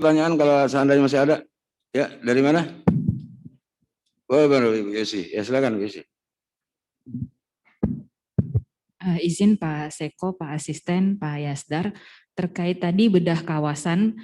Pertanyaan kalau seandainya masih ada. Ya, dari mana? Oh, baru Ibu Yesi. Ya, silakan Ibu Yesi. Izin Pak Seko, Pak Asisten, Pak Yasdar, terkait tadi bedah kawasan,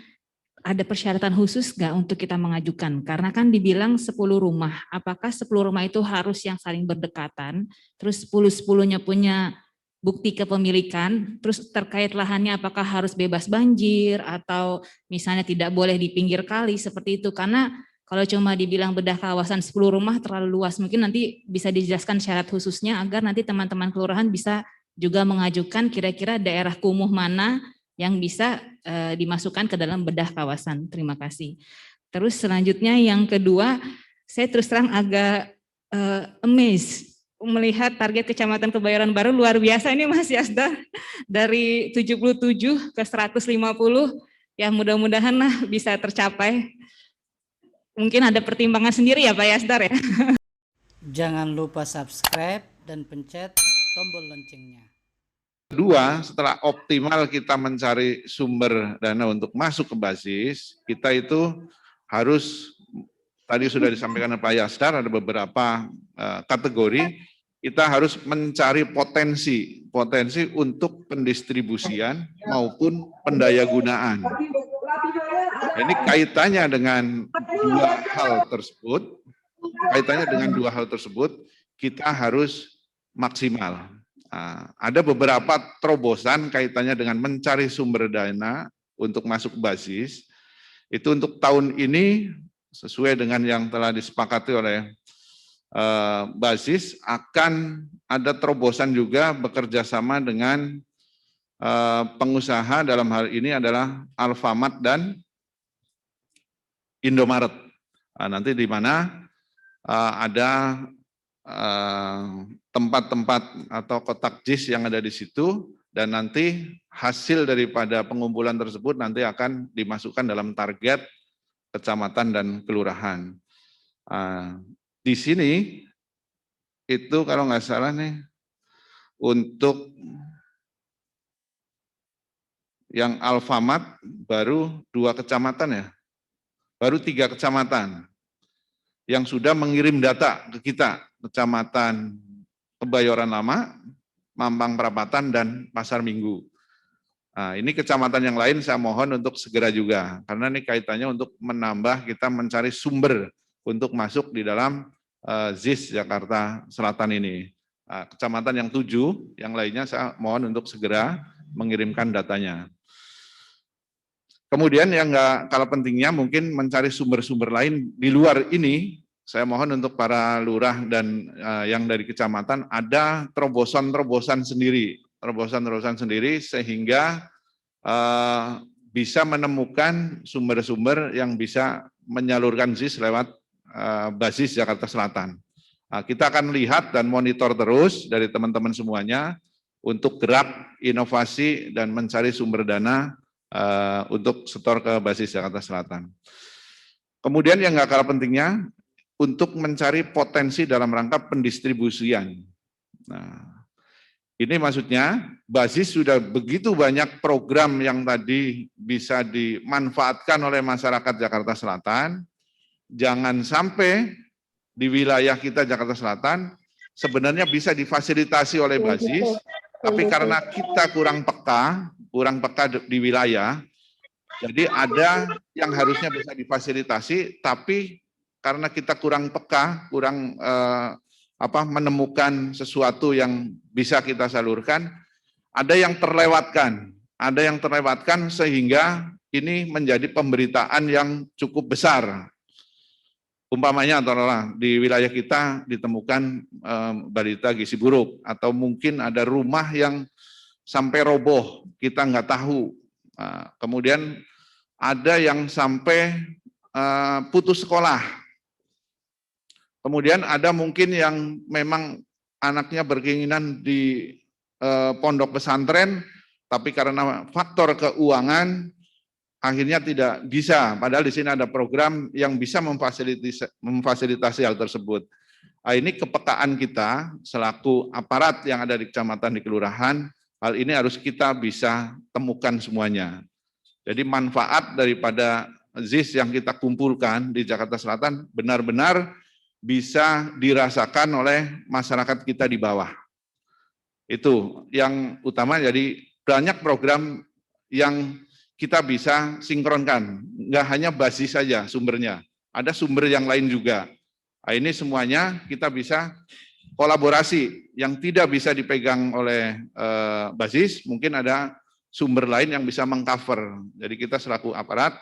ada persyaratan khusus nggak untuk kita mengajukan? Karena kan dibilang 10 rumah, apakah 10 rumah itu harus yang saling berdekatan, terus 10-10-nya punya bukti kepemilikan, terus terkait lahannya apakah harus bebas banjir, atau misalnya tidak boleh di pinggir kali, seperti itu. Karena kalau cuma dibilang bedah kawasan 10 rumah terlalu luas, mungkin nanti bisa dijelaskan syarat khususnya agar nanti teman-teman kelurahan bisa juga mengajukan kira-kira daerah kumuh mana yang bisa dimasukkan ke dalam bedah kawasan. Terima kasih. Terus selanjutnya yang kedua, saya terus terang agak amazed melihat target Kecamatan Kebayoran Baru luar biasa ini Mas Yasdar, dari 77 ke 150, ya mudah-mudahan lah bisa tercapai. Mungkin ada pertimbangan sendiri ya Pak Yasdar ya. Jangan lupa subscribe dan pencet tombol loncengnya. Kedua, setelah optimal kita mencari sumber dana untuk masuk ke basis, kita itu harus, tadi sudah disampaikan oleh Pak Yasdar, ada beberapa kategori, kita harus mencari potensi untuk pendistribusian maupun pendayagunaan. Ini kaitannya dengan dua hal tersebut, kita harus maksimal. Nah, ada beberapa terobosan kaitannya dengan mencari sumber dana untuk masuk basis. Itu untuk tahun ini sesuai dengan yang telah disepakati oleh basis, akan ada terobosan juga bekerja sama dengan pengusaha, dalam hal ini adalah Alfamart dan Indomaret. Nah, nanti di mana ada tempat-tempat atau kotak JIS yang ada di situ, dan nanti hasil daripada pengumpulan tersebut nanti akan dimasukkan dalam target kecamatan dan kelurahan. Di sini itu kalau nggak salah nih, untuk yang Alfamart baru 2 kecamatan ya, baru 3 kecamatan yang sudah mengirim data ke kita, Kecamatan Kebayoran Lama, Mampang Perapatan, dan Pasar Minggu. Nah, ini kecamatan yang lain saya mohon untuk segera juga, karena ini kaitannya untuk menambah, kita mencari sumber untuk masuk di dalam ZIS Jakarta Selatan ini. Nah, kecamatan yang 7, yang lainnya saya mohon untuk segera mengirimkan datanya. Kemudian yang nggak kalah pentingnya mungkin mencari sumber-sumber lain di luar ini. Saya mohon untuk para lurah dan yang dari kecamatan ada terobosan-terobosan sendiri sehingga bisa menemukan sumber-sumber yang bisa menyalurkan ZIS lewat basis Jakarta Selatan. Nah, kita akan lihat dan monitor terus dari teman-teman semuanya untuk gerak inovasi dan mencari sumber dana untuk setor ke basis Jakarta Selatan. Kemudian yang nggak kalah pentingnya, untuk mencari potensi dalam rangka pendistribusian. Nah, ini maksudnya basis sudah begitu banyak program yang tadi bisa dimanfaatkan oleh masyarakat Jakarta Selatan. Jangan sampai di wilayah kita Jakarta Selatan sebenarnya bisa difasilitasi oleh basis, tapi karena kita kurang peka di wilayah, jadi ada yang harusnya bisa difasilitasi, tapi karena kita kurang peka, kurang menemukan sesuatu yang bisa kita salurkan, ada yang terlewatkan sehingga ini menjadi pemberitaan yang cukup besar. Umpamanya di wilayah kita ditemukan balita gizi buruk, atau mungkin ada rumah yang sampai roboh, kita nggak tahu. Kemudian ada yang sampai putus sekolah. Kemudian ada mungkin yang memang anaknya berkeinginan di pondok pesantren, tapi karena faktor keuangan akhirnya tidak bisa. Padahal di sini ada program yang bisa memfasilitasi hal tersebut. Nah, ini kepekaan kita selaku aparat yang ada di kecamatan, di kelurahan, hal ini harus kita bisa temukan semuanya. Jadi manfaat daripada ZIS yang kita kumpulkan di Jakarta Selatan benar-benar bisa dirasakan oleh masyarakat kita di bawah. Itu yang utama, jadi banyak program yang kita bisa sinkronkan, nggak hanya basis saja sumbernya, ada sumber yang lain juga. Nah, ini semuanya kita bisa kolaborasi yang tidak bisa dipegang oleh basis, mungkin ada sumber lain yang bisa mengcover. Jadi kita selaku aparat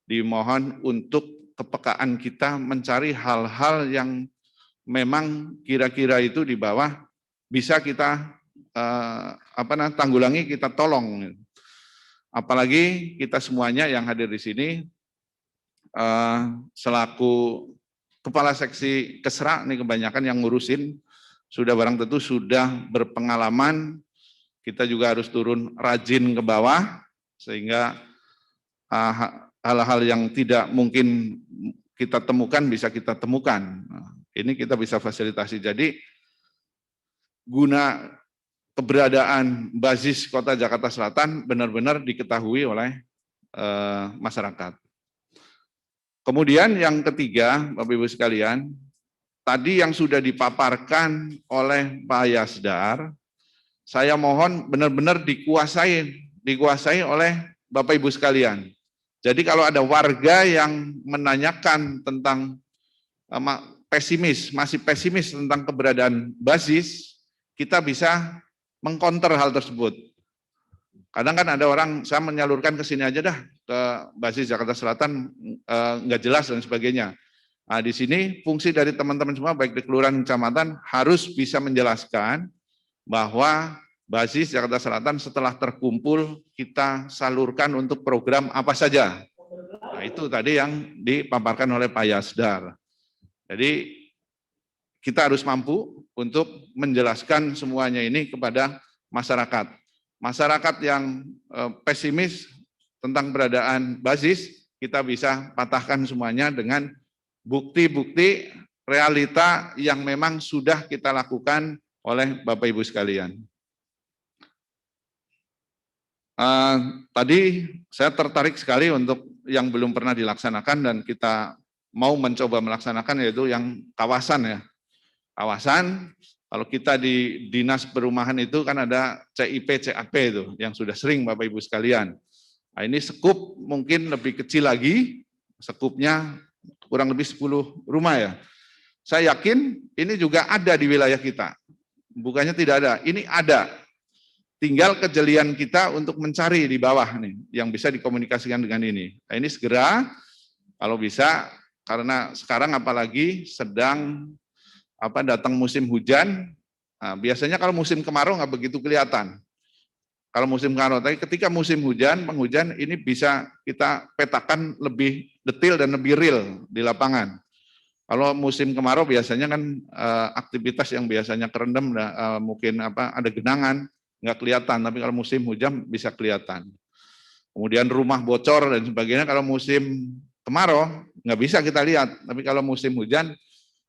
dimohon untuk kepekaan kita mencari hal-hal yang memang kira-kira itu di bawah bisa kita tanggulangi, kita tolong. Apalagi kita semuanya yang hadir di sini selaku kepala seksi Kesra, nih kebanyakan yang ngurusin, sudah barang tentu sudah berpengalaman. Kita juga harus turun rajin ke bawah, sehingga hal-hal yang tidak mungkin kita temukan bisa kita temukan. Ini kita bisa fasilitasi. Jadi guna keberadaan basis Kota Jakarta Selatan benar-benar diketahui oleh masyarakat. Kemudian yang ketiga, Bapak Ibu sekalian, tadi yang sudah dipaparkan oleh Pak Yasdar, saya mohon benar-benar dikuasai oleh Bapak Ibu sekalian. Jadi kalau ada warga yang menanyakan tentang masih pesimis tentang keberadaan basis, kita bisa mengcounter hal tersebut. Kadang kan ada orang, saya menyalurkan ke sini aja dah, ke basis Jakarta Selatan, nggak jelas dan sebagainya. Nah, di sini fungsi dari teman-teman semua, baik di kelurahan kecamatan, harus bisa menjelaskan bahwa basis Jakarta Selatan setelah terkumpul, kita salurkan untuk program apa saja. Nah, itu tadi yang dipaparkan oleh Pak Yasdar. Jadi, kita harus mampu untuk menjelaskan semuanya ini kepada masyarakat. Masyarakat yang pesimis tentang keberadaan basis, kita bisa patahkan semuanya dengan bukti-bukti realita yang memang sudah kita lakukan oleh Bapak Ibu sekalian. Tadi saya tertarik sekali untuk yang belum pernah dilaksanakan dan kita mau mencoba melaksanakan, yaitu yang kawasan ya. Kawasan, kalau kita di Dinas Perumahan itu kan ada CIP, CAP itu, yang sudah sering Bapak Ibu sekalian. Nah, ini skup mungkin lebih kecil lagi, skupnya kurang lebih 10 rumah ya. Saya yakin ini juga ada di wilayah kita. Bukannya tidak ada, ini ada. Tinggal kejelian kita untuk mencari di bawah nih, yang bisa dikomunikasikan dengan ini. Nah, ini segera, kalau bisa, karena sekarang apalagi sedang datang musim hujan. Nah, biasanya kalau musim kemarau nggak begitu kelihatan. Kalau musim kemarau, tapi ketika musim hujan, penghujan ini bisa kita petakan lebih detail dan lebih real di lapangan. Kalau musim kemarau biasanya kan aktivitas yang biasanya kerendam, mungkin ada genangan, nggak kelihatan. Tapi kalau musim hujan bisa kelihatan. Kemudian rumah bocor dan sebagainya. Kalau musim kemarau nggak bisa kita lihat. Tapi kalau musim hujan,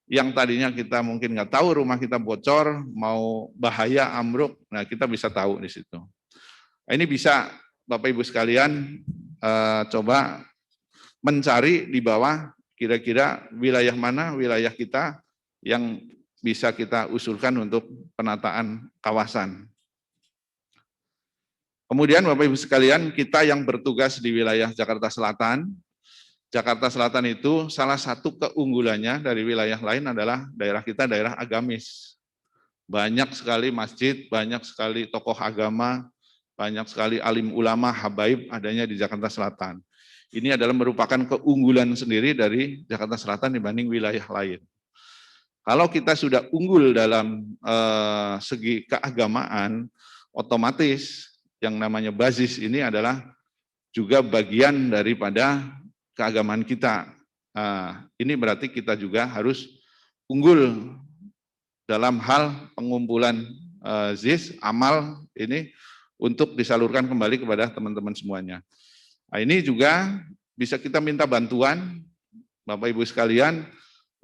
yang tadinya kita mungkin nggak tahu rumah kita bocor, mau bahaya ambruk, nah kita bisa tahu di situ. Nah, ini bisa Bapak Ibu sekalian coba mencari di bawah kira-kira wilayah mana wilayah kita yang bisa kita usulkan untuk penataan kawasan. Kemudian Bapak Ibu sekalian, kita yang bertugas di wilayah Jakarta Selatan, Jakarta Selatan itu salah satu keunggulannya dari wilayah lain adalah daerah kita daerah agamis. Banyak sekali masjid, banyak sekali tokoh agama, banyak sekali alim ulama, habaib adanya di Jakarta Selatan. Ini adalah merupakan keunggulan sendiri dari Jakarta Selatan dibanding wilayah lain. Kalau kita sudah unggul dalam segi keagamaan, otomatis yang namanya basis ini adalah juga bagian daripada keagamaan kita. Nah, ini berarti kita juga harus unggul dalam hal pengumpulan ZIS, amal ini untuk disalurkan kembali kepada teman-teman semuanya. Nah, ini juga bisa kita minta bantuan Bapak Ibu sekalian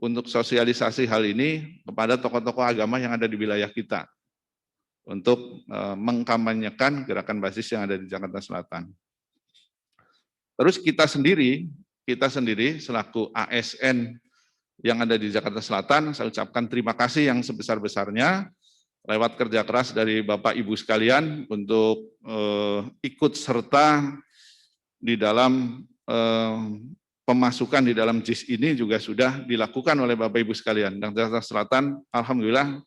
untuk sosialisasi hal ini kepada tokoh-tokoh agama yang ada di wilayah kita untuk mengkampanyekan gerakan basis yang ada di Jakarta Selatan. Terus kita sendiri kita sendiri selaku ASN yang ada di Jakarta Selatan, saya ucapkan terima kasih yang sebesar-besarnya lewat kerja keras dari Bapak Ibu sekalian untuk ikut serta di dalam pemasukan di dalam JIS ini juga sudah dilakukan oleh Bapak Ibu sekalian. Dan Jakarta Selatan, alhamdulillah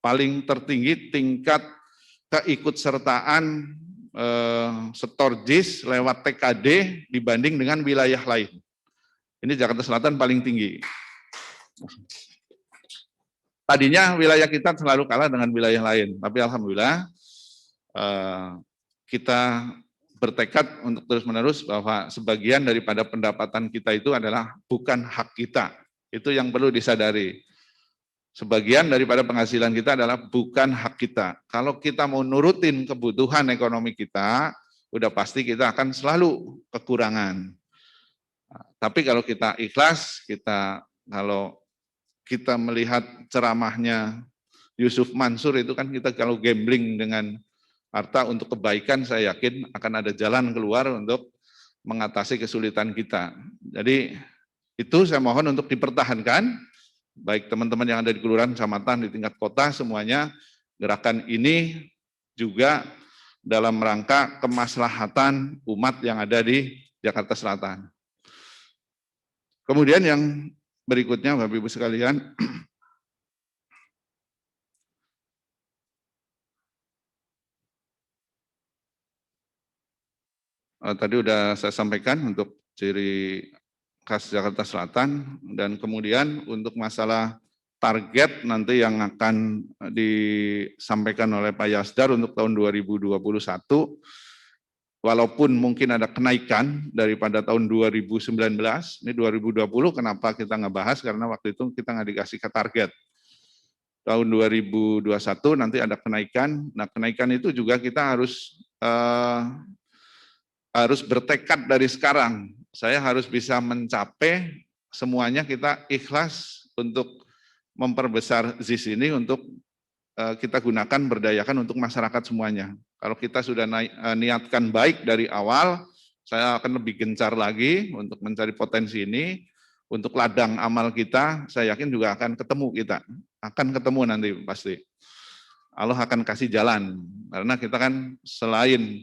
paling tertinggi tingkat keikutsertaan setor JIS lewat TKD dibanding dengan wilayah lain. Ini Jakarta Selatan paling tinggi. Tadinya wilayah kita selalu kalah dengan wilayah lain, tapi alhamdulillah kita bertekad untuk terus-menerus bahwa sebagian daripada pendapatan kita itu adalah bukan hak kita. Itu yang perlu disadari. Sebagian daripada penghasilan kita adalah bukan hak kita. Kalau kita mau nurutin kebutuhan ekonomi kita, udah pasti kita akan selalu kekurangan. Tapi kalau kita ikhlas, kalau kita melihat ceramahnya Yusuf Mansur itu kan kita kalau gambling dengan harta untuk kebaikan, saya yakin akan ada jalan keluar untuk mengatasi kesulitan kita. Jadi itu saya mohon untuk dipertahankan, baik teman-teman yang ada di kelurahan, kecamatan, di tingkat kota, semuanya gerakan ini juga dalam rangka kemaslahatan umat yang ada di Jakarta Selatan. Kemudian yang berikutnya, Bapak Ibu sekalian, tadi sudah saya sampaikan untuk ciri khas Jakarta Selatan, dan kemudian untuk masalah target nanti yang akan disampaikan oleh Pak Yasdar untuk tahun 2021, walaupun mungkin ada kenaikan daripada tahun 2019, ini 2020 kenapa kita nggak bahas, karena waktu itu kita nggak dikasih ke target. Tahun 2021 nanti ada kenaikan, nah kenaikan itu juga kita harus bertekad dari sekarang. Saya harus bisa mencapai semuanya, kita ikhlas untuk memperbesar ZIS ini untuk kita gunakan, berdayakan untuk masyarakat semuanya. Kalau kita sudah niatkan baik dari awal, saya akan lebih gencar lagi untuk mencari potensi ini, untuk ladang amal kita, saya yakin juga akan ketemu kita. Akan ketemu nanti pasti. Allah akan kasih jalan, karena kita kan selain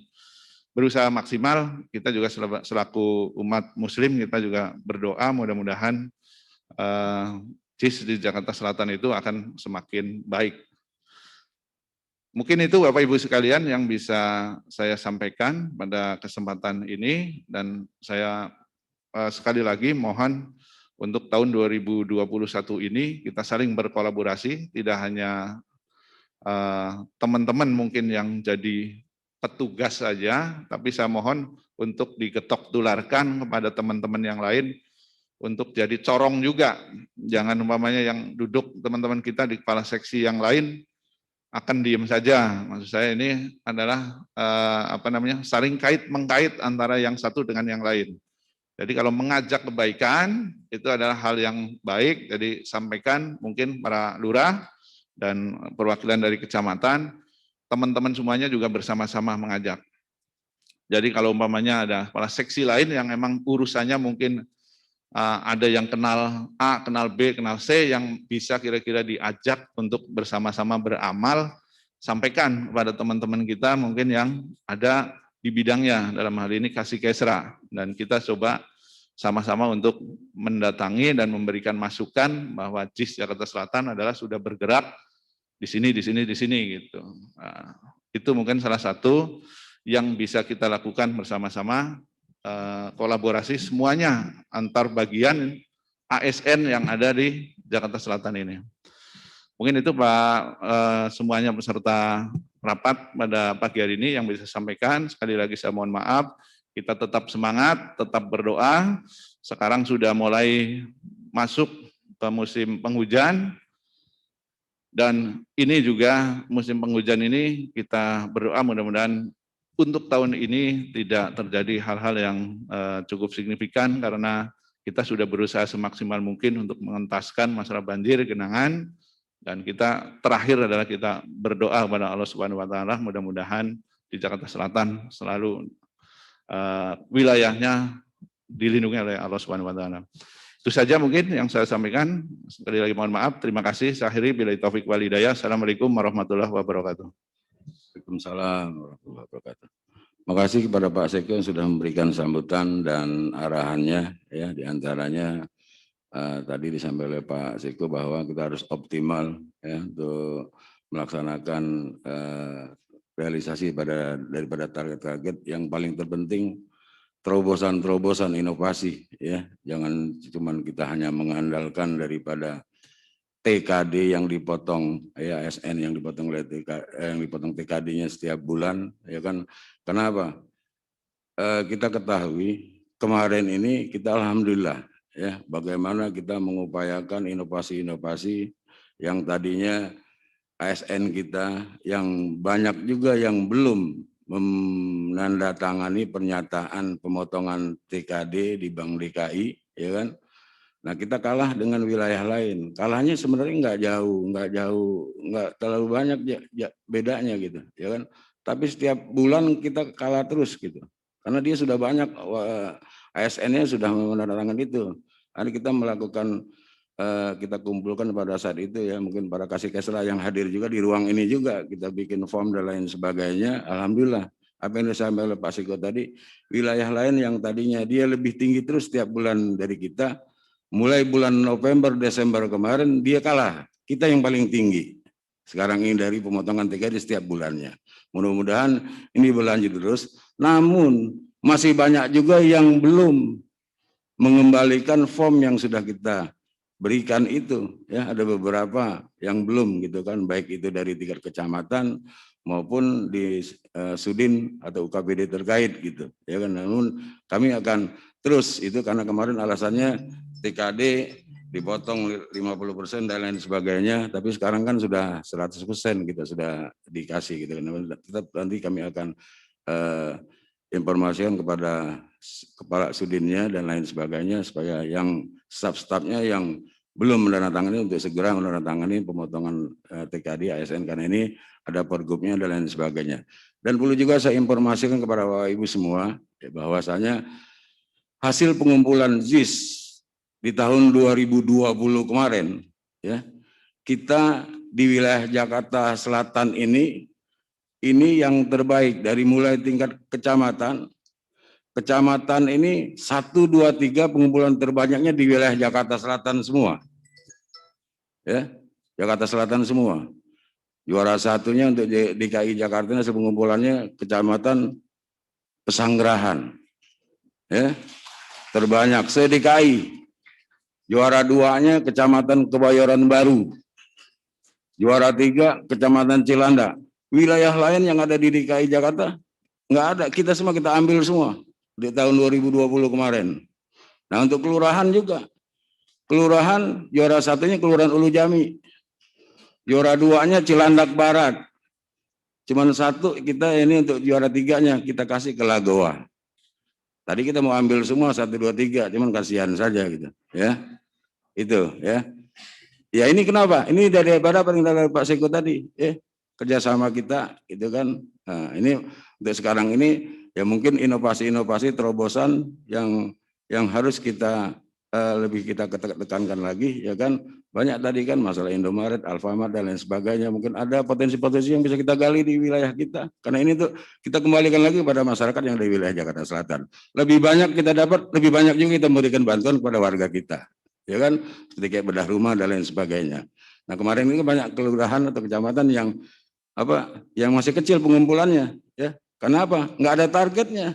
berusaha maksimal, kita juga selaku umat muslim, kita juga berdoa mudah-mudahan JIS di Jakarta Selatan itu akan semakin baik. Mungkin itu Bapak Ibu sekalian yang bisa saya sampaikan pada kesempatan ini, dan saya sekali lagi mohon untuk tahun 2021 ini kita saling berkolaborasi, tidak hanya teman-teman mungkin yang jadi petugas saja, tapi saya mohon untuk diketok tularkan kepada teman-teman yang lain untuk jadi corong juga. Jangan umpamanya yang duduk teman-teman kita di kepala seksi yang lain akan diem saja. Maksud saya ini adalah saling mengkait antara yang satu dengan yang lain. Jadi kalau mengajak kebaikan itu adalah hal yang baik, jadi sampaikan mungkin para lurah dan perwakilan dari kecamatan, teman-teman semuanya juga bersama-sama mengajak. Jadi kalau umpamanya ada kepala seksi lain yang memang urusannya mungkin ada yang kenal A, kenal B, kenal C, yang bisa kira-kira diajak untuk bersama-sama beramal, sampaikan kepada teman-teman kita mungkin yang ada di bidangnya, dalam hal ini Kasih Kesra, dan kita coba sama-sama untuk mendatangi dan memberikan masukan bahwa JIS Jakarta Selatan adalah sudah bergerak di sini gitu. Nah, itu mungkin salah satu yang bisa kita lakukan bersama-sama, kolaborasi semuanya antar bagian ASN yang ada di Jakarta Selatan ini. Mungkin itu Pak, semuanya peserta rapat pada pagi hari ini yang bisa sampaikan. Sekali lagi saya mohon maaf, kita tetap semangat, tetap berdoa. Sekarang sudah mulai masuk ke musim penghujan, dan ini juga musim penghujan ini kita berdoa mudah-mudahan untuk tahun ini tidak terjadi hal-hal yang cukup signifikan, karena kita sudah berusaha semaksimal mungkin untuk mengentaskan masalah banjir, genangan, dan kita terakhir adalah kita berdoa kepada Allah Subhanahu wa taala mudah-mudahan di Jakarta Selatan selalu wilayahnya dilindungi oleh Allah Subhanahu wa taala. Itu saja mungkin yang saya sampaikan. Sekali lagi mohon maaf. Terima kasih. Saya akhiri billahi taufik wal hidayah. Assalamualaikum warahmatullahi wabarakatuh. Waalaikumsalam warahmatullahi wabarakatuh. Terima kasih kepada Pak Seko yang sudah memberikan sambutan dan arahannya, ya, diantaranya tadi disampaikan oleh Pak Seko bahwa kita harus optimal, ya, untuk melaksanakan realisasi daripada target-target. Yang paling terpenting terobosan-terobosan inovasi, ya, jangan cuman kita hanya mengandalkan daripada TKD yang dipotong, ya, ASN yang dipotong oleh yang dipotong TKD-nya setiap bulan, ya kan? Kenapa? Kita ketahui kemarin ini kita alhamdulillah, ya, bagaimana kita mengupayakan inovasi-inovasi yang tadinya ASN kita yang banyak juga yang belum menandatangani pernyataan pemotongan TKD di Bank DKI, ya kan? Nah, kita kalah dengan wilayah lain. Kalahnya sebenarnya nggak terlalu banyak bedanya gitu, ya kan? Tapi setiap bulan kita kalah terus gitu. Karena dia sudah banyak, ASN-nya sudah menandatangani itu. Hari kita melakukan, kita kumpulkan pada saat itu, ya, mungkin para kasih-kasih yang hadir juga di ruang ini juga, kita bikin form dan lain sebagainya. Alhamdulillah, apa yang disampaikan oleh Pak Seko tadi, wilayah lain yang tadinya dia lebih tinggi terus setiap bulan dari kita, mulai bulan November, Desember kemarin dia kalah, kita yang paling tinggi. Sekarang ini dari pemotongan TKD setiap bulannya. Mudah-mudahan ini berlanjut terus, namun masih banyak juga yang belum mengembalikan form yang sudah kita berikan itu, ya, ada beberapa yang belum gitu kan, baik itu dari tingkat kecamatan maupun di Sudin atau UKPD terkait gitu, ya kan. Namun kami akan terus itu karena kemarin alasannya TKD dipotong 50% dan lain sebagainya, tapi sekarang kan sudah 100% kita sudah dikasih gitu kan. Tetap nanti kami akan informasikan kepada kepala Sudinnya dan lain sebagainya supaya yang staf-stafnya yang belum menandatangani untuk segera menandatangani pemotongan TKD ASN karena ini ada pergubnya dan lain sebagainya. Dan perlu juga saya informasikan kepada Bapak Ibu semua, ya, bahwasanya hasil pengumpulan ZIS di tahun 2020 kemarin, ya, kita di wilayah Jakarta Selatan ini yang terbaik dari mulai tingkat kecamatan. Kecamatan ini 1, 2, 3 pengumpulan terbanyaknya di wilayah Jakarta Selatan semua. Ya, Jakarta Selatan semua. Juara satunya untuk DKI Jakarta hasil pengumpulannya Kecamatan Pesanggerahan. Ya, terbanyak se-DKI. Juara 2-nya Kecamatan Kebayoran Baru. Juara 3 Kecamatan Cilanda. Wilayah lain yang ada di DKI Jakarta nggak ada, kita semua kita ambil semua di tahun 2020 kemarin. Nah, untuk kelurahan juga. Kelurahan juara satunya Kelurahan Ulu Jami. Juara 2-nya Cilandak Barat. Cuman satu kita ini untuk juara 3-nya kita kasih ke Lagoa. Tadi kita mau ambil semua 1, 2, 3, cuman kasihan saja gitu, ya. Itu, ya. Ya ini kenapa? Ini daripada perintah Pak Seko tadi, kerjasama kita itu kan. Nah, ini untuk sekarang ini ya mungkin inovasi-inovasi terobosan yang harus kita lebih kita tekankan lagi, ya kan. Banyak tadi kan masalah Indomaret, Alfamart dan lain sebagainya. Mungkin ada potensi-potensi yang bisa kita gali di wilayah kita. Karena ini tuh kita kembalikan lagi kepada masyarakat yang dari wilayah Jakarta Selatan. Lebih banyak kita dapat, lebih banyak juga kita memberikan bantuan kepada warga kita, ya kan. Seperti kayak bedah rumah dan lain sebagainya. Nah, kemarin ini banyak kelurahan atau kecamatan yang masih kecil pengumpulannya, ya. Karena apa? Nggak ada targetnya.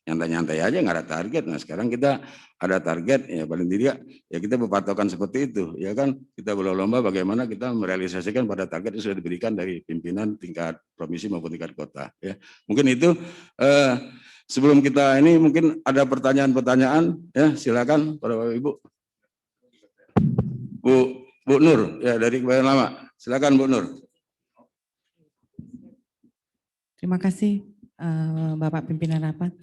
Nyantai-nyantai aja nggak ada target. Nah, sekarang kita ada target, ya paling tidak ya kita berpatokan seperti itu, ya kan. Kita berlomba bagaimana kita merealisasikan pada target yang sudah diberikan dari pimpinan tingkat provinsi maupun tingkat kota, ya. Mungkin itu sebelum kita ini mungkin ada pertanyaan-pertanyaan, ya, silakan para Bapak Ibu. Bu Nur, ya, dari Kebayoran Lama. Silakan Bu Nur. Terima kasih Bapak Pimpinan Rapat.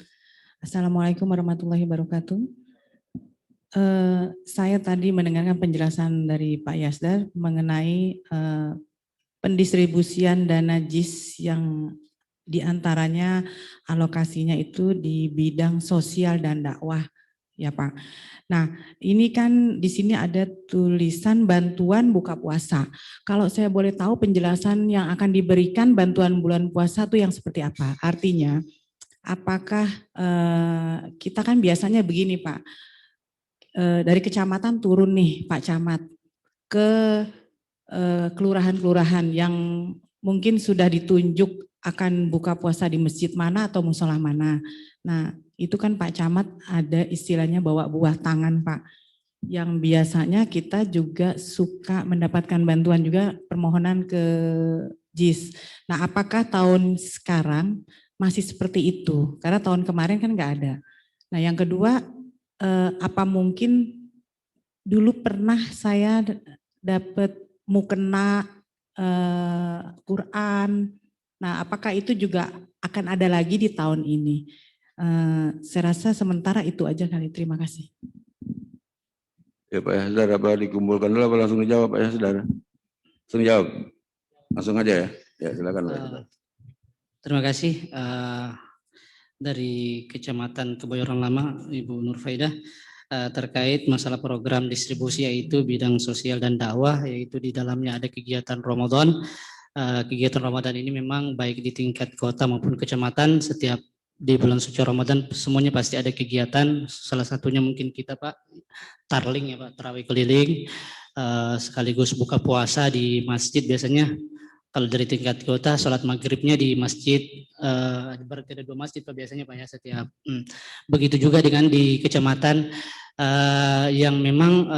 Assalamualaikum warahmatullahi wabarakatuh. Saya tadi mendengarkan penjelasan dari Pak Yasdar mengenai pendistribusian dana JIS yang diantaranya alokasinya itu di bidang sosial dan dakwah. Ya Pak. Nah, ini kan di sini ada tulisan bantuan buka puasa. Kalau saya boleh tahu penjelasan yang akan diberikan bantuan bulan puasa itu yang seperti apa? Artinya, apakah kita kan biasanya begini Pak, dari kecamatan turun nih Pak Camat ke kelurahan-kelurahan yang mungkin sudah ditunjuk akan buka puasa di masjid mana atau musola mana. Nah, itu kan Pak Camat ada istilahnya bawa buah tangan Pak. Yang biasanya kita juga suka mendapatkan bantuan juga permohonan ke JIS. Nah, apakah tahun sekarang masih seperti itu? Karena tahun kemarin kan nggak ada. Nah, yang kedua, apa mungkin dulu pernah saya dapat mukena Quran. Nah, apakah itu juga akan ada lagi di tahun ini? Saya rasa sementara itu aja kali. Terima kasih. Ya Pak Yasdar, apa dikumpulkan dulu apa langsung dijawab Pak Yasdar? Langsung jawab. Langsung aja ya. Ya silakan Pak Yasdar. Terima kasih dari Kecamatan Kebayoran Lama, Ibu Nur Faidah, terkait masalah program distribusi yaitu bidang sosial dan dakwah, yaitu di dalamnya ada kegiatan Ramadan. Kegiatan Ramadan ini memang baik di tingkat kota maupun kecamatan, setiap di bulan suci Ramadan semuanya pasti ada kegiatan. Salah satunya mungkin kita Pak tarling ya Pak, tarawih keliling, sekaligus buka puasa di masjid. Biasanya kalau dari tingkat kota sholat maghribnya di masjid, berarti ada 2 masjid Pak biasanya Pak ya setiap. Begitu juga dengan di kecamatan yang memang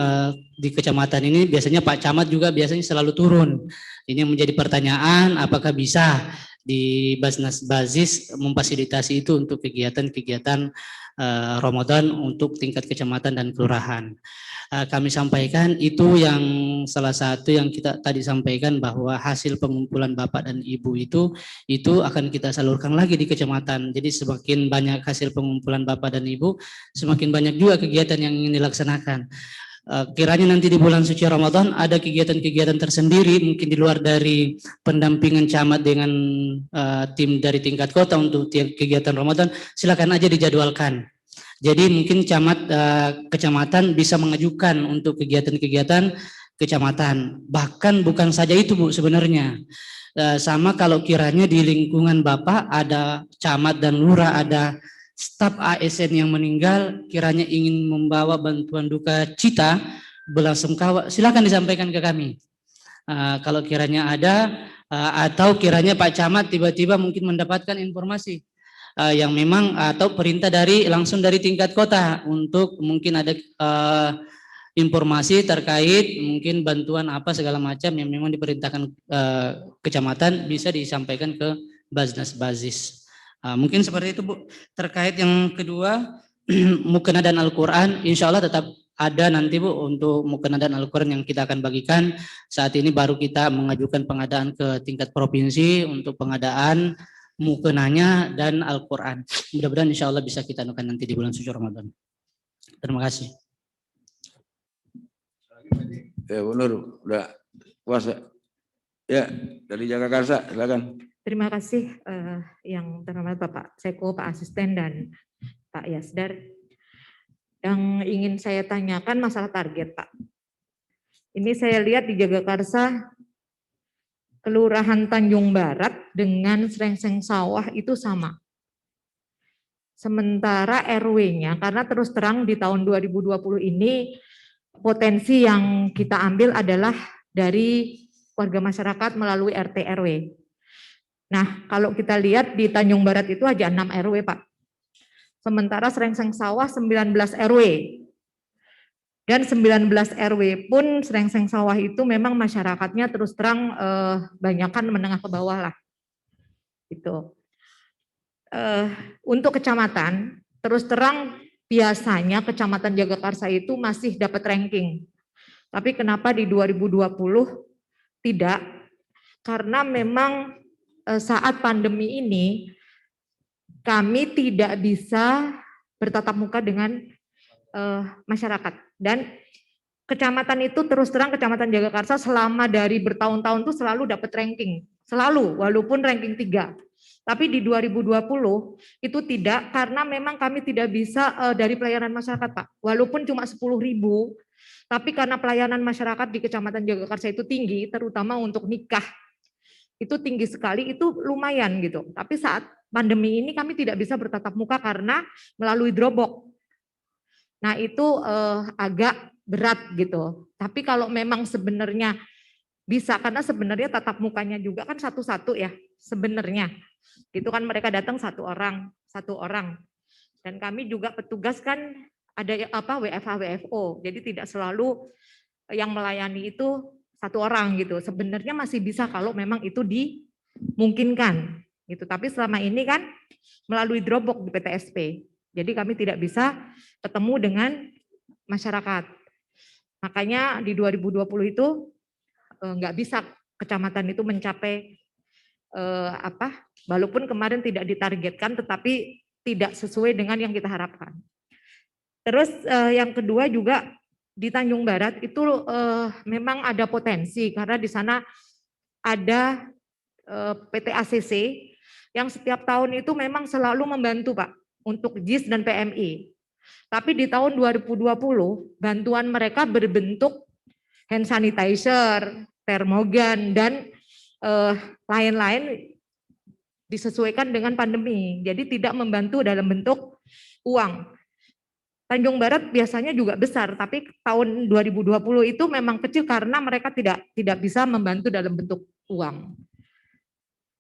di kecamatan ini biasanya Pak Camat juga biasanya selalu turun. Ini yang menjadi pertanyaan, apakah bisa di Basnas Bazis memfasilitasi itu untuk kegiatan-kegiatan Ramadan untuk tingkat kecamatan dan kelurahan. Kami sampaikan itu yang salah satu yang kita tadi sampaikan, bahwa hasil pengumpulan Bapak dan Ibu itu akan kita salurkan lagi di kecamatan. Jadi semakin banyak hasil pengumpulan Bapak dan Ibu, semakin banyak juga kegiatan yang ingin dilaksanakan. Kiranya nanti di bulan suci Ramadan ada kegiatan-kegiatan tersendiri mungkin di luar dari pendampingan camat dengan tim dari tingkat kota untuk kegiatan Ramadan, silakan aja dijadwalkan. Jadi mungkin kecamatan bisa mengajukan untuk kegiatan-kegiatan kecamatan. Bahkan bukan saja itu Bu sebenarnya. Sama kalau kiranya di lingkungan Bapak ada camat dan lurah, ada staf ASN yang meninggal, kiranya ingin membawa bantuan duka cita, belasungkawa, silakan disampaikan ke kami. Kalau kiranya ada, atau kiranya Pak Camat tiba-tiba mungkin mendapatkan informasi yang memang atau perintah langsung dari tingkat kota untuk mungkin ada informasi terkait mungkin bantuan apa segala macam yang memang diperintahkan kecamatan, bisa disampaikan ke Basnas Bazis. Mungkin seperti itu Bu. Terkait yang kedua, mukena dan Al-Quran, insya Allah tetap ada nanti Bu untuk mukena dan Al-Quran yang kita akan bagikan. Saat ini baru kita mengajukan pengadaan ke tingkat provinsi untuk pengadaan mukenanya dan Al-Quran. Mudah-mudahan insya Allah bisa kita anukan nanti di bulan suci Ramadan. Terima kasih. Ya Bu Nur, udah puasa. Ya, dari Jagakarsa, silakan. Terima kasih yang terhormat Bapak Seko, Pak Asisten, dan Pak Yasdar. Yang ingin saya tanyakan masalah target Pak. Ini saya lihat di Jagakarsa, Kelurahan Tanjung Barat dengan Srengseng Sawah itu sama. Sementara RW-nya, karena terus terang di tahun 2020 ini potensi yang kita ambil adalah dari warga masyarakat melalui RT RW. Nah, kalau kita lihat di Tanjung Barat itu aja 6 RW, Pak. Sementara Srengseng Sawah 19 RW. Dan 19 RW pun Srengseng Sawah itu memang masyarakatnya terus terang banyakkan menengah ke bawah lah. Gitu. Untuk kecamatan, terus terang biasanya kecamatan Jagakarsa itu masih dapat ranking. Tapi kenapa di 2020 tidak? Karena memang saat pandemi ini kami tidak bisa bertatap muka dengan masyarakat, dan kecamatan itu terus terang kecamatan Jagakarsa selama dari bertahun-tahun itu selalu dapat ranking, selalu, walaupun ranking 3. Tapi di 2020 itu tidak, karena memang kami tidak bisa dari pelayanan masyarakat, Pak. Walaupun cuma 10.000, tapi karena pelayanan masyarakat di Kecamatan Jagakarsa itu tinggi, terutama untuk nikah, itu tinggi sekali, itu lumayan gitu. Tapi saat pandemi ini kami tidak bisa bertatap muka karena melalui Dropbox. Nah itu agak berat gitu. Tapi kalau memang sebenarnya bisa, karena sebenarnya tatap mukanya juga kan satu-satu ya sebenarnya. Itu kan mereka datang satu orang. Dan kami juga petugas kan ada WFH WFO. Jadi tidak selalu yang melayani itu satu orang gitu. Sebenarnya masih bisa kalau memang itu dimungkinkan gitu. Tapi selama ini kan melalui Dropbox di PTSP. Jadi kami tidak bisa ketemu dengan masyarakat. Makanya di 2020 itu nggak bisa kecamatan itu mencapai walaupun kemarin tidak ditargetkan tetapi tidak sesuai dengan yang kita harapkan. Terus yang kedua juga di Tanjung Barat itu memang ada potensi karena di sana ada PT ACC yang setiap tahun itu memang selalu membantu Pak untuk JIS dan PMI. Tapi di tahun 2020 bantuan mereka berbentuk hand sanitizer, termogan dan lain-lain disesuaikan dengan pandemi. Jadi tidak membantu dalam bentuk uang. Tanjung Barat biasanya juga besar, tapi tahun 2020 itu memang kecil karena mereka tidak bisa membantu dalam bentuk uang.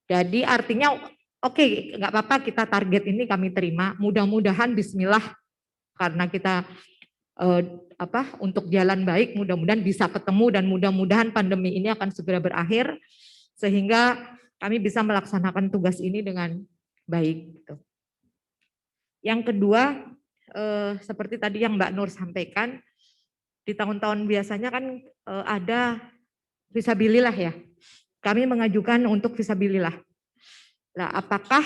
Jadi artinya oke, nggak apa-apa kita target ini kami terima. Mudah-mudahan Bismillah karena kita untuk jalan baik, mudah-mudahan bisa ketemu dan mudah-mudahan pandemi ini akan segera berakhir sehingga kami bisa melaksanakan tugas ini dengan baik. Yang kedua, seperti tadi yang Mbak Nur sampaikan, di tahun-tahun biasanya kan ada visabilillah ya. Kami mengajukan untuk visabilillah. Nah, apakah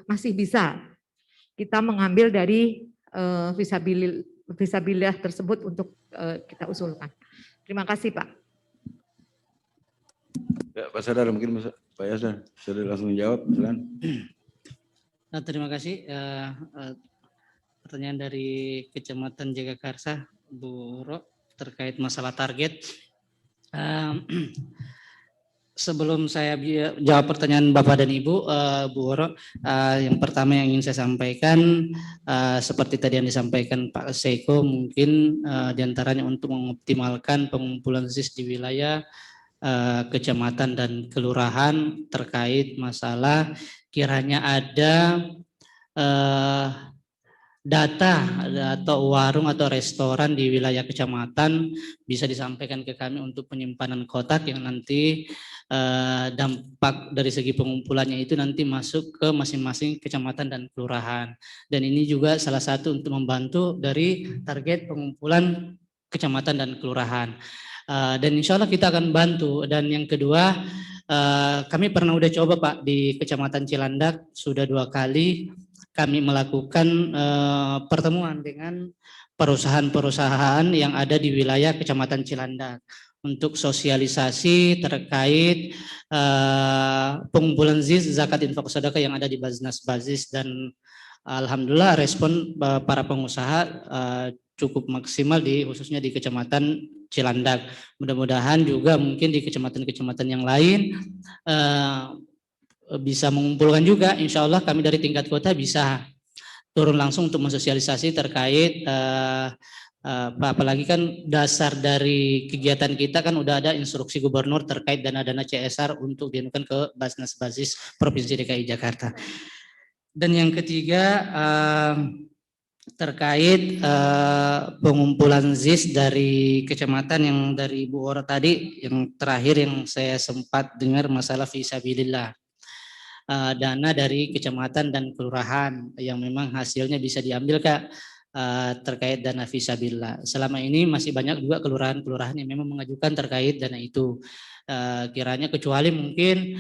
masih bisa kita mengambil dari visabilillah tersebut untuk kita usulkan? Terima kasih Pak. Ya, Pak Sadar, mungkin Pak Yasdar sudah langsung menjawab, silakan. Nah, terima kasih. Pertanyaan dari Kecamatan Jagakarsa, Bu Ro, terkait masalah target. Sebelum saya jawab pertanyaan Bapak dan Ibu, Bu Ro, yang pertama yang ingin saya sampaikan, seperti tadi yang disampaikan Pak Seiko, mungkin diantaranya untuk mengoptimalkan pengumpulan ZIS di wilayah kecamatan dan kelurahan terkait masalah kiranya ada data atau warung atau restoran di wilayah kecamatan bisa disampaikan ke kami untuk penyimpanan kotak yang nanti dampak dari segi pengumpulannya itu nanti masuk ke masing-masing kecamatan dan kelurahan. Dan ini juga salah satu untuk membantu dari target pengumpulan kecamatan dan kelurahan. Dan insya Allah kita akan bantu. Dan yang kedua, kami pernah udah coba Pak di Kecamatan Cilandak, sudah 2 kali kami melakukan pertemuan dengan perusahaan-perusahaan yang ada di wilayah Kecamatan Cilandak untuk sosialisasi terkait pengumpulan ZIS zakat infak sedekah yang ada di Basnas Bazis, dan alhamdulillah respon para pengusaha cukup maksimal khususnya di Kecamatan Cilandak. Mudah-mudahan juga mungkin di kecamatan-kecamatan yang lain bisa mengumpulkan juga. Insya Allah kami dari tingkat kota bisa turun langsung untuk mensosialisasi terkait apalagi kan dasar dari kegiatan kita kan udah ada instruksi gubernur terkait dana-dana CSR untuk dianukan ke Basnas Bazis Provinsi DKI Jakarta. Dan yang ketiga terkait pengumpulan ZIS dari kecamatan yang dari Bu Ora tadi, yang terakhir yang saya sempat dengar masalah fisabilillah, dana dari kecamatan dan kelurahan yang memang hasilnya bisa diambil Kak, terkait dana fisabilillah. Selama ini masih banyak juga kelurahan-kelurahan yang memang mengajukan terkait dana itu. Kiranya kecuali mungkin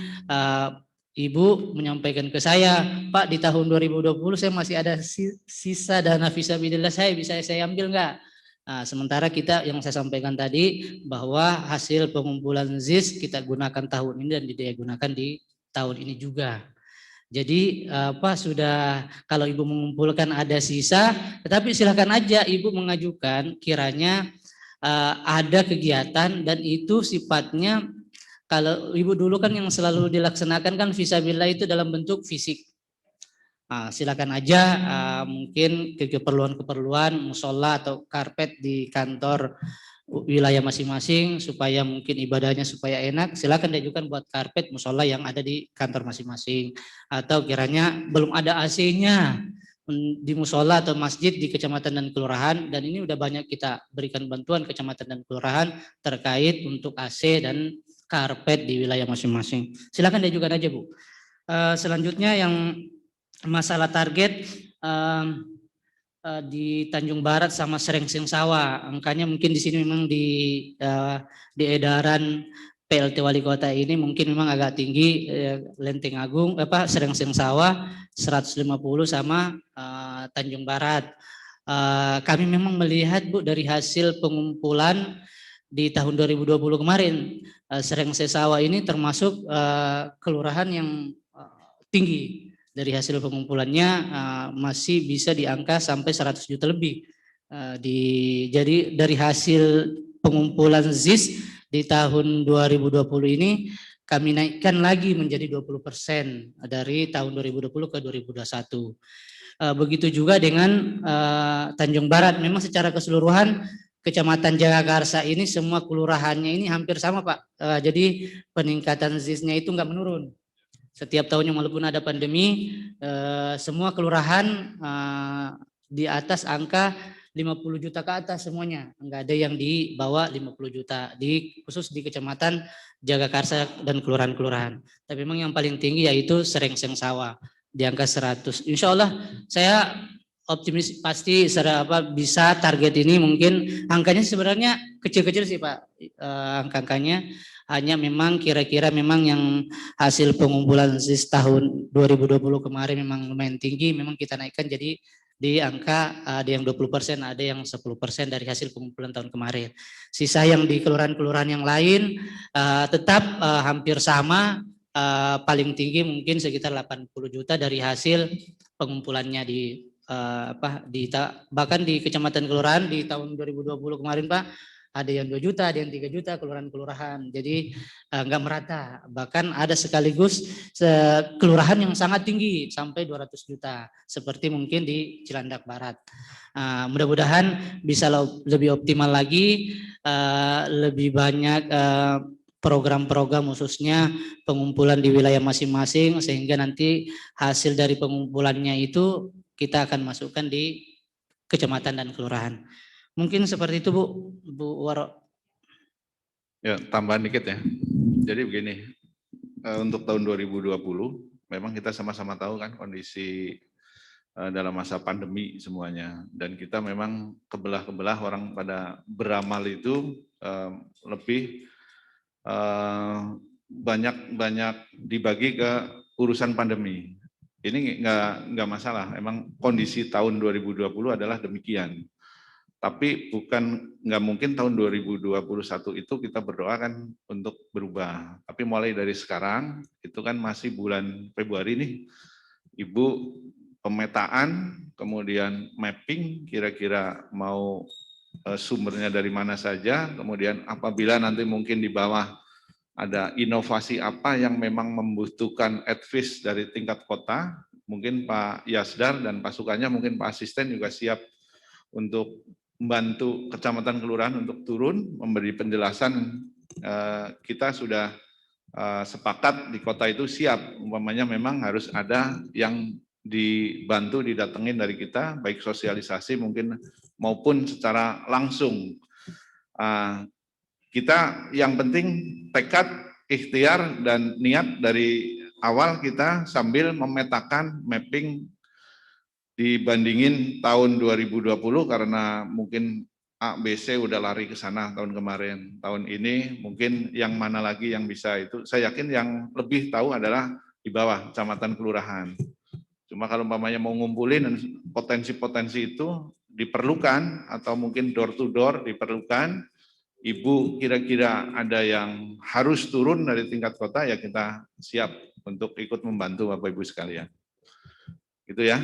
Ibu menyampaikan ke saya, Pak di tahun 2020 saya masih ada sisa dana fisabilillah, bisa saya ambil enggak? Nah, sementara kita yang saya sampaikan tadi bahwa hasil pengumpulan ZIS kita gunakan tahun ini dan digunakan di tahun ini juga. Jadi sudah kalau Ibu mengumpulkan ada sisa, tetapi silakan aja Ibu mengajukan kiranya ada kegiatan dan itu sifatnya, kalau Ibu dulu kan yang selalu dilaksanakan kan fisabilillah itu dalam bentuk fisik. Silakan aja mungkin keperluan-keperluan musola atau karpet di kantor wilayah masing-masing supaya mungkin ibadahnya supaya enak, silakan diajukan buat karpet musola yang ada di kantor masing-masing. Atau kiranya belum ada AC-nya di musola atau masjid di kecamatan dan kelurahan, dan ini udah banyak kita berikan bantuan kecamatan dan kelurahan terkait untuk AC dan karpet di wilayah masing-masing. Silakan diajukan aja Bu. Selanjutnya yang masalah target di Tanjung Barat sama Serengseng Sawah, angkanya mungkin di sini memang di edaran PLT Wali Kota ini mungkin memang agak tinggi. Lenteng Agung Serengseng Sawah 150 sama Tanjung Barat. Kami memang melihat Bu dari hasil pengumpulan di tahun 2020 kemarin, Serengseng Sawah ini termasuk kelurahan yang tinggi. Dari hasil pengumpulannya masih bisa di angka sampai 100 juta lebih. Jadi dari hasil pengumpulan ZIS di tahun 2020 ini kami naikkan lagi menjadi 20% dari tahun 2020 ke 2021. Begitu juga dengan Tanjung Barat, memang secara keseluruhan Kecamatan Jagakarsa ini semua kelurahannya ini hampir sama Pak. Jadi peningkatan ZIS-nya itu nggak menurun. Setiap tahunnya walaupun ada pandemi, semua kelurahan di atas angka 50 juta ke atas semuanya. Enggak ada yang di bawah 50 juta, khusus di Kecamatan Jagakarsa dan kelurahan-kelurahan. Tapi memang yang paling tinggi yaitu Serengseng Sawah di angka 100. Insya Allah saya optimis pasti bisa target ini. Mungkin angkanya sebenarnya kecil-kecil sih Pak, angka-angkanya. Hanya memang kira-kira memang yang hasil pengumpulan ZIS tahun 2020 kemarin memang lumayan tinggi, memang kita naikkan jadi di angka ada yang 20%, ada yang 10% dari hasil pengumpulan tahun kemarin. Sisa yang di kelurahan-kelurahan yang lain tetap hampir sama, paling tinggi mungkin sekitar 80 juta dari hasil pengumpulannya bahkan di kecamatan kelurahan di tahun 2020 kemarin Pak, ada yang 2 juta, ada yang 3 juta kelurahan-kelurahan. Jadi enggak merata. Bahkan ada sekaligus kelurahan yang sangat tinggi sampai 200 juta. Seperti mungkin di Cilandak Barat. Mudah-mudahan bisa lebih optimal lagi, lebih banyak program-program khususnya pengumpulan di wilayah masing-masing, sehingga nanti hasil dari pengumpulannya itu kita akan masukkan di kecamatan dan kelurahan. Mungkin seperti itu Bu Waro. Ya, tambahan dikit ya. Jadi begini, untuk tahun 2020 memang kita sama-sama tahu kan kondisi dalam masa pandemi semuanya, dan kita memang kebelah-kebelah, orang pada beramal itu lebih banyak dibagi ke urusan pandemi. Ini nggak masalah, emang kondisi tahun 2020 adalah demikian. Tapi nggak mungkin tahun 2021 itu kita berdoa kan untuk berubah. Tapi mulai dari sekarang, itu kan masih bulan Februari nih, Ibu pemetaan, kemudian mapping, kira-kira mau sumbernya dari mana saja, kemudian apabila nanti mungkin di bawah ada inovasi apa yang memang membutuhkan advice dari tingkat kota, mungkin Pak Yasdar dan pasukannya, mungkin Pak Asisten juga siap untuk membantu kecamatan kelurahan untuk turun memberi penjelasan. Kita sudah sepakat di kota itu siap, umpamanya memang harus ada yang dibantu didatengin dari kita, baik sosialisasi mungkin maupun secara langsung. Kita yang penting tekad, ikhtiar dan niat dari awal kita sambil memetakan mapping. Dibandingin tahun 2020 karena mungkin A, B, C udah lari ke sana tahun kemarin. Tahun ini mungkin yang mana lagi yang bisa itu. Saya yakin yang lebih tahu adalah di bawah kecamatan kelurahan. Cuma kalau umpamanya mau ngumpulin potensi-potensi itu diperlukan atau mungkin door to door diperlukan, Ibu kira-kira ada yang harus turun dari tingkat kota, ya kita siap untuk ikut membantu Bapak Ibu sekalian. Gitu ya.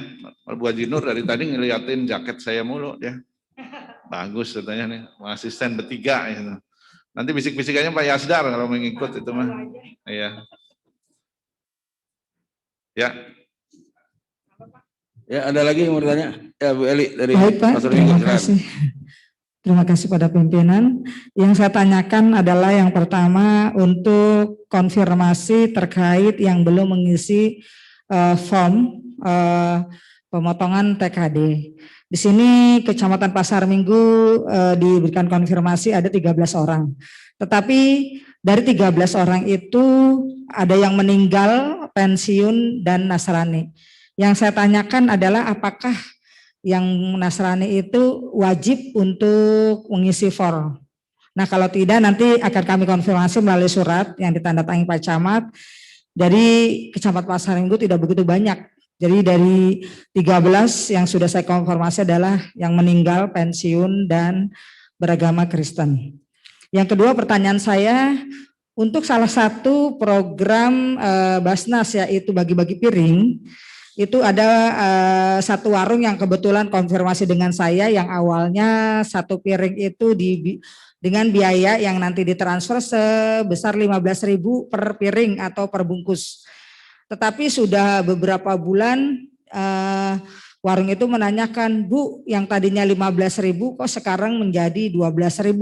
Bu Haji Nur dari tadi ngeliatin jaket saya mulu ya. Bagus katanya nih, asisten bertiga gitu. Nanti bisik-bisikannya Pak Yasdar kalau mau ngikut itu mah. Iya. Ya. Ya, ada lagi yang mau bertanya? Ya, Bu Eli dari Baik Pak, Pasar terima Minggu, silakan. kasih. Terima kasih pada pimpinan. Yang saya tanyakan adalah yang pertama untuk konfirmasi terkait yang belum mengisi form pemotongan TKD. Di sini Kecamatan Pasar Minggu diberikan konfirmasi ada 13 orang. Tetapi dari 13 orang itu ada yang meninggal, pensiun, dan Nasrani. Yang saya tanyakan adalah apakah yang Nasrani itu wajib untuk mengisi form. Nah, kalau tidak nanti akan kami konfirmasi melalui surat yang ditandatangani Pak Camat. Dari Kecamatan Pasar Minggu tidak begitu banyak. Jadi dari 13 yang sudah saya konfirmasi adalah yang meninggal, pensiun, dan beragama Kristen. Yang kedua pertanyaan saya, untuk salah satu program Basnas yaitu bagi-bagi piring, itu ada satu warung yang kebetulan konfirmasi dengan saya yang awalnya satu piring itu dengan biaya yang nanti ditransfer sebesar 15.000 per piring atau per bungkus. Tetapi sudah beberapa bulan warung itu menanyakan, Bu, yang tadinya 15.000 kok sekarang menjadi 12.000.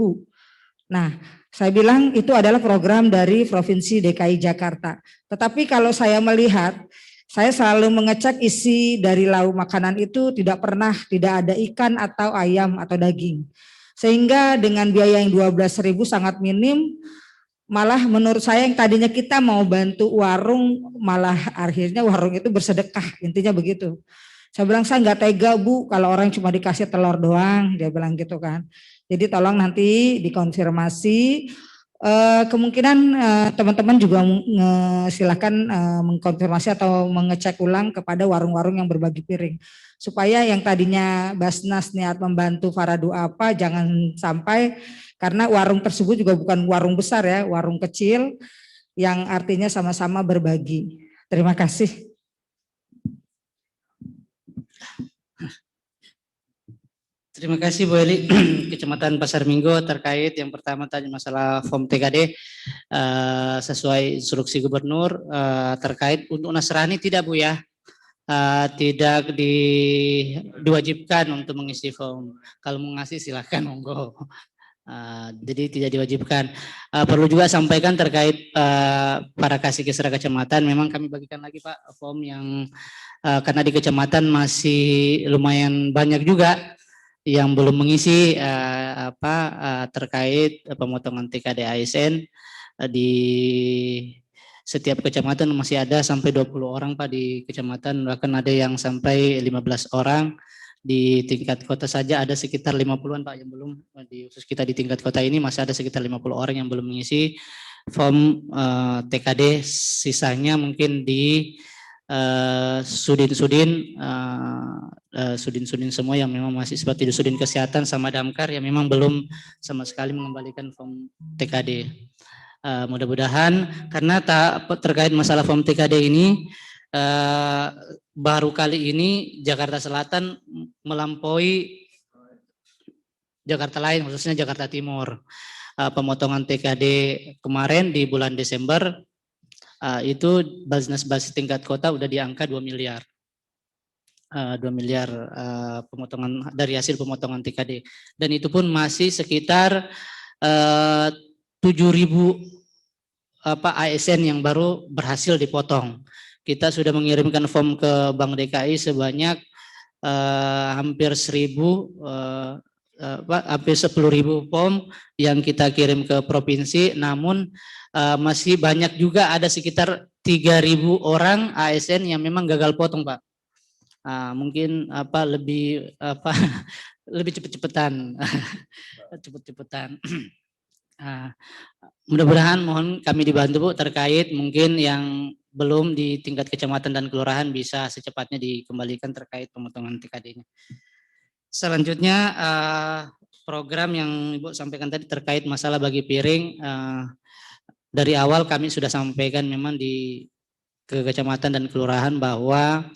Nah, saya bilang itu adalah program dari Provinsi DKI Jakarta. Tetapi kalau saya melihat, saya selalu mengecek isi dari lauk makanan itu tidak ada ikan atau ayam atau daging. Sehingga dengan biaya yang 12.000 sangat minim, malah menurut saya yang tadinya kita mau bantu warung, malah akhirnya warung itu bersedekah, intinya begitu. Saya bilang saya nggak tega Bu kalau orang cuma dikasih telur doang, dia bilang gitu kan. Jadi tolong nanti dikonfirmasi. Kemungkinan teman-teman juga silakan mengkonfirmasi atau mengecek ulang kepada warung-warung yang berbagi piring supaya yang tadinya Basnas niat membantu Faradu apa jangan sampai, karena warung tersebut juga bukan warung besar ya, warung kecil yang artinya sama-sama berbagi. Terima kasih. Terima kasih Bu Eli. Kecamatan Pasar Minggu terkait yang pertama tadi masalah form TKD sesuai instruksi Gubernur terkait untuk Nasrani tidak Bu ya, tidak diwajibkan untuk mengisi form. Kalau mau ngasih silakan monggo. Jadi tidak diwajibkan. Perlu juga sampaikan terkait para kasih kisra kecamatan, memang kami bagikan lagi Pak form yang karena di kecamatan masih lumayan banyak juga yang belum mengisi terkait pemotongan TKD ASN di setiap kecamatan masih ada sampai 20 orang Pak di kecamatan, bahkan ada yang sampai 15 orang. Di tingkat kota saja ada sekitar 50-an Pak yang belum, di khusus kita di tingkat kota ini masih ada sekitar 50 orang yang belum mengisi form TKD, sisanya mungkin di sudin-sudin semua yang memang masih seperti di sudin kesehatan sama damkar yang memang belum sama sekali mengembalikan form TKD. Mudah-mudahan karena terkait masalah form TKD ini baru kali ini Jakarta Selatan melampaui Jakarta lain, khususnya Jakarta Timur. Pemotongan TKD kemarin di bulan Desember itu Basnas tingkat kota udah di angka 2 miliar. 2 miliar pemotongan dari hasil pemotongan TKD. Dan itu pun masih sekitar 7.000 ASN yang baru berhasil dipotong. Kita sudah mengirimkan form ke Bank DKI sebanyak hampir 10.000 form yang kita kirim ke provinsi, namun masih banyak juga ada sekitar 3.000 orang ASN yang memang gagal potong Pak. Mungkin lebih cepet-cepetan. Mudah-mudahan mohon kami dibantu Bu terkait mungkin yang belum di tingkat kecamatan dan kelurahan bisa secepatnya dikembalikan terkait pemotongan TKD-nya. Selanjutnya program yang Ibu sampaikan tadi terkait masalah bagi piring, dari awal kami sudah sampaikan memang ke kecamatan dan kelurahan bahwa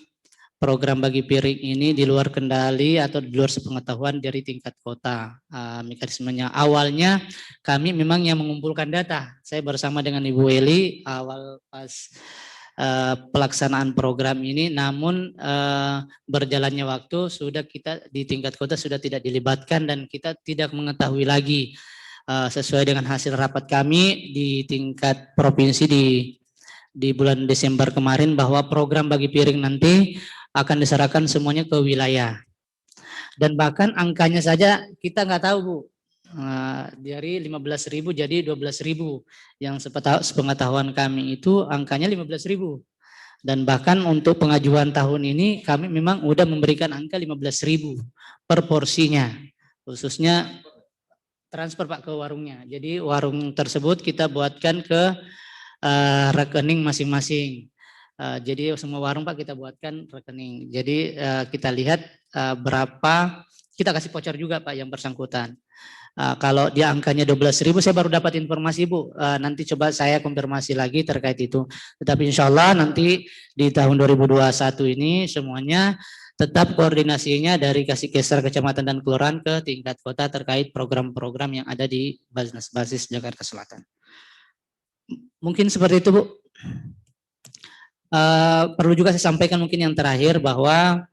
program bagi piring ini di luar kendali atau di luar sepengetahuan dari tingkat kota. Mekanismenya awalnya kami memang yang mengumpulkan data. Saya bersama dengan Ibu Eli awal pas pelaksanaan program ini, namun berjalannya waktu sudah kita di tingkat kota sudah tidak dilibatkan dan kita tidak mengetahui lagi sesuai dengan hasil rapat kami di tingkat provinsi di bulan Desember kemarin bahwa program bagi piring nanti akan diserahkan semuanya ke wilayah. Dan bahkan angkanya saja kita nggak tahu, Bu. Dari 15.000 jadi 12.000. Yang sepengetahuan kami itu angkanya 15.000. Dan bahkan untuk pengajuan tahun ini kami memang udah memberikan angka 15.000 per porsinya. Khususnya transfer Pak ke warungnya. Jadi warung tersebut kita buatkan ke rekening masing-masing. Jadi semua warung Pak kita buatkan rekening. Jadi kita lihat berapa, kita kasih voucher juga Pak yang bersangkutan. Kalau dia angkanya 12.000, saya baru dapat informasi Bu. Nanti coba saya konfirmasi lagi terkait itu. Tetapi insya Allah nanti di tahun 2021 ini semuanya tetap koordinasinya dari Kasikeser Kecamatan dan Kelurahan ke tingkat kota terkait program-program yang ada di basis Jakarta Selatan. Mungkin seperti itu Bu. Perlu juga saya sampaikan mungkin yang terakhir bahwa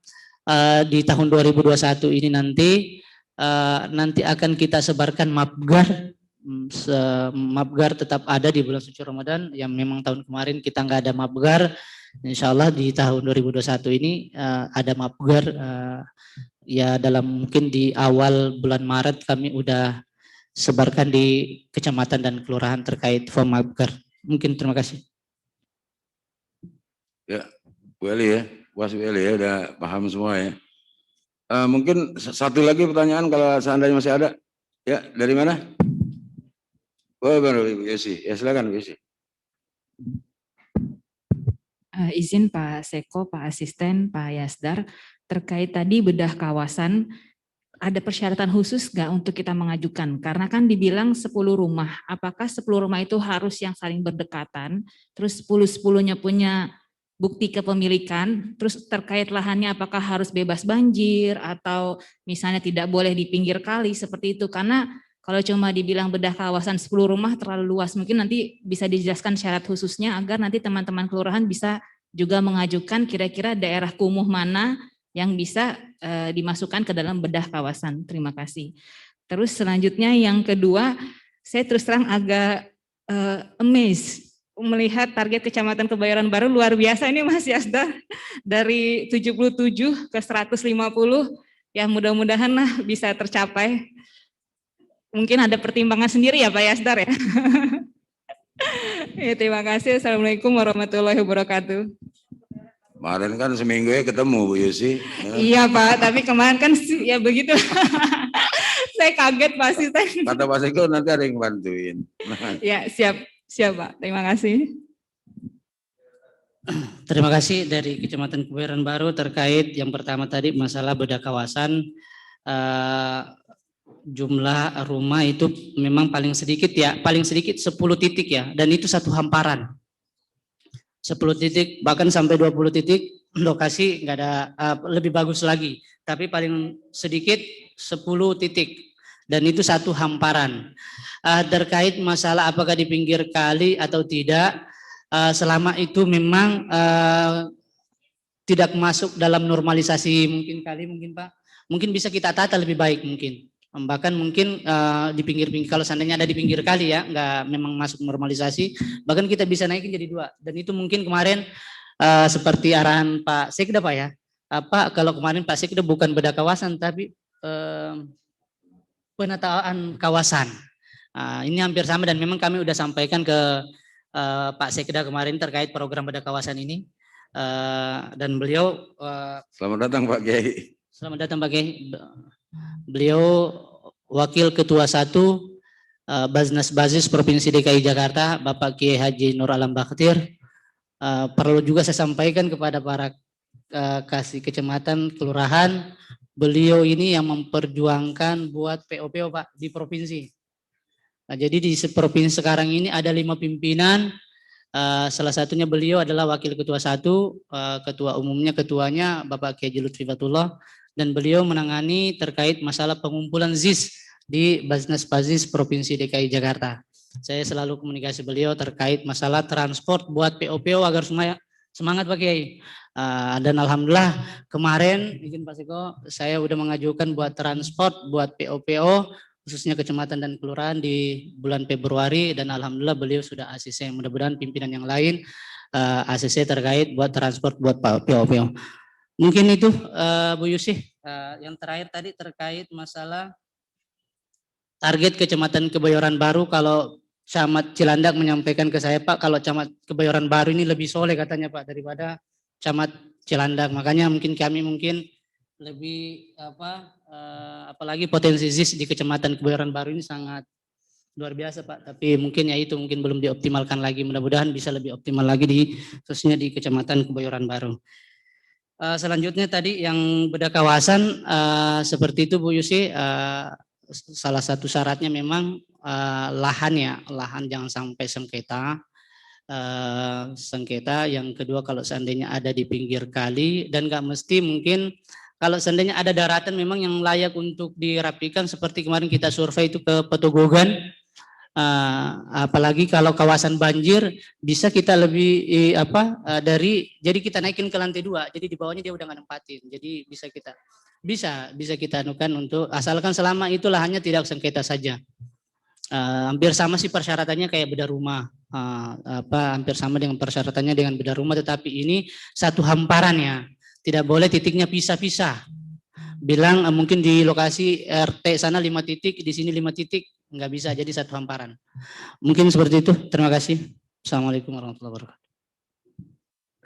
di tahun 2021 ini nanti akan kita sebarkan mapgar. Mapgar tetap ada di bulan suci Ramadan yang memang tahun kemarin kita nggak ada mapgar. Insya Allah di tahun 2021 ini ada mapgar ya dalam mungkin di awal bulan Maret kami udah sebarkan di kecamatan dan kelurahan terkait form mapgar. Mungkin terima kasih. Ya, Bu Eli ya, puas Bu Eli ya, udah paham semua ya. Mungkin satu lagi pertanyaan kalau seandainya masih ada. Ya, dari mana? Oh, baru Ibu Yesi. Ya, silakan Bu Yesi. Izin Pak Seko, Pak Asisten, Pak Yasdar, terkait tadi bedah kawasan, ada persyaratan khusus nggak untuk kita mengajukan? Karena kan dibilang 10 rumah, apakah 10 rumah itu harus yang saling berdekatan, terus 10-10-nya punya bukti kepemilikan, terus terkait lahannya apakah harus bebas banjir atau misalnya tidak boleh di pinggir kali seperti itu, karena kalau cuma dibilang bedah kawasan 10 rumah terlalu luas, mungkin nanti bisa dijelaskan syarat khususnya agar nanti teman-teman kelurahan bisa juga mengajukan kira-kira daerah kumuh mana yang bisa dimasukkan ke dalam bedah kawasan. Terima kasih. Terus selanjutnya yang kedua, saya terus terang agak amazed melihat target Kecamatan Kebayoran Baru luar biasa ini Mas Yasdar, dari 77 ke 150, ya mudah-mudahan lah bisa tercapai. Mungkin ada pertimbangan sendiri ya Pak Yasdar ya. Ya, terima kasih. Assalamualaikum warahmatullahi wabarakatuh. Kemarin kan seminggu ya ketemu Bu Yusi. Ya. Iya Pak, tapi kemarin kan ya begitu. Saya kaget Pak Asisten. Kata Pak Seko nanti ada yang bantuin. Ya siap Pak, terima kasih. Terima kasih dari Kecamatan Kebayoran Baru terkait yang pertama tadi masalah bedah kawasan. Jumlah rumah itu memang paling sedikit ya, paling sedikit 10 titik ya, dan itu satu hamparan. 10 titik bahkan sampai 20 titik lokasi nggak ada lebih bagus lagi, tapi paling sedikit 10 titik dan itu satu hamparan. Terkait masalah apakah di pinggir kali atau tidak, selama itu memang tidak masuk dalam normalisasi mungkin kali mungkin Pak, mungkin bisa kita tata lebih baik mungkin. Bahkan mungkin di pinggir-pinggir, kalau seandainya ada di pinggir kali ya, nggak memang masuk normalisasi, bahkan kita bisa naikin jadi 2. Dan itu mungkin kemarin seperti arahan Pak Sekda Pak ya, kalau kemarin Pak Sekda bukan bedah kawasan, tapi penataan kawasan. Ini hampir sama dan memang kami udah sampaikan ke Pak Sekda kemarin terkait program bedah kawasan ini. Dan beliau... Selamat datang Pak Kiai. Selamat datang Pak Kiai. Beliau Wakil Ketua 1 Basnas Basis Provinsi DKI Jakarta, Bapak Kiai Haji Nur Alam Bakhtir. Perlu juga saya sampaikan kepada para kasih kecamatan, kelurahan, beliau ini yang memperjuangkan buat PO-PO Pak di provinsi. Nah, jadi di provinsi sekarang ini ada 5 pimpinan, salah satunya beliau adalah Wakil Ketua 1, Ketua Umumnya, Ketuanya Bapak Kiai Lutfi Fatullah, dan beliau menangani terkait masalah pengumpulan ZIS di Basnas Bazis Provinsi DKI Jakarta. Saya selalu komunikasi beliau terkait masalah transport buat PO-PO agar semangat Pak Kiai. Dan alhamdulillah kemarin izin Pak Seko, saya udah mengajukan buat transport buat PO-PO khususnya kecamatan dan kelurahan di bulan Februari, dan alhamdulillah beliau sudah ACC. Mudah-mudahan pimpinan yang lain ACC terkait buat transport buat PO-PO. Mungkin itu Bu Yusih. Yang terakhir tadi terkait masalah target Kecamatan Kebayoran Baru. Kalau Camat Cilandak menyampaikan ke saya, Pak, kalau Camat Kebayoran Baru ini lebih soleh katanya Pak daripada Camat Cilandak. Makanya mungkin kami lebih apalagi potensi ZIS di Kecamatan Kebayoran Baru ini sangat luar biasa Pak. Tapi mungkin mungkin belum dioptimalkan lagi. Mudah-mudahan bisa lebih optimal lagi khususnya di Kecamatan Kebayoran Baru. Selanjutnya tadi yang beda kawasan seperti itu Bu Yusi, salah satu syaratnya memang lahan jangan sampai sengketa. Yang kedua kalau seandainya ada di pinggir kali, dan nggak mesti, mungkin kalau seandainya ada daratan memang yang layak untuk dirapikan seperti kemarin kita survei itu ke Petogogan. Apalagi kalau kawasan banjir bisa kita lebih jadi kita naikin ke lantai 2, jadi di bawahnya dia udah nggak nempatin, jadi bisa kita anukan untuk asalkan selama itu lahannya tidak sengketa saja. Hampir sama sih persyaratannya kayak beda rumah, hampir sama dengan persyaratannya dengan beda rumah, tetapi ini satu hamparan ya, tidak boleh titiknya pisah-pisah. Bilang mungkin di lokasi RT sana 5 titik, di sini 5 titik, nggak bisa, jadi satu hamparan. Mungkin seperti itu. Terima kasih. Assalamualaikum warahmatullahi wabarakatuh.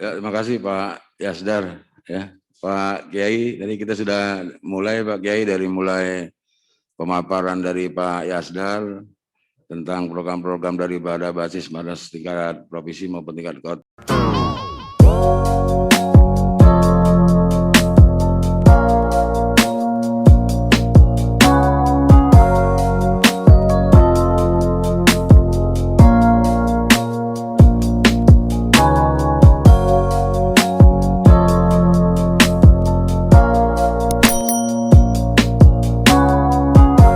Ya, terima kasih Pak Yasdar. Ya, Pak Kiai, tadi kita sudah mulai Pak Kiai dari mulai pemaparan dari Pak Yasdar tentang program-program daripada basis tingkat provinsi maupun tingkat kota.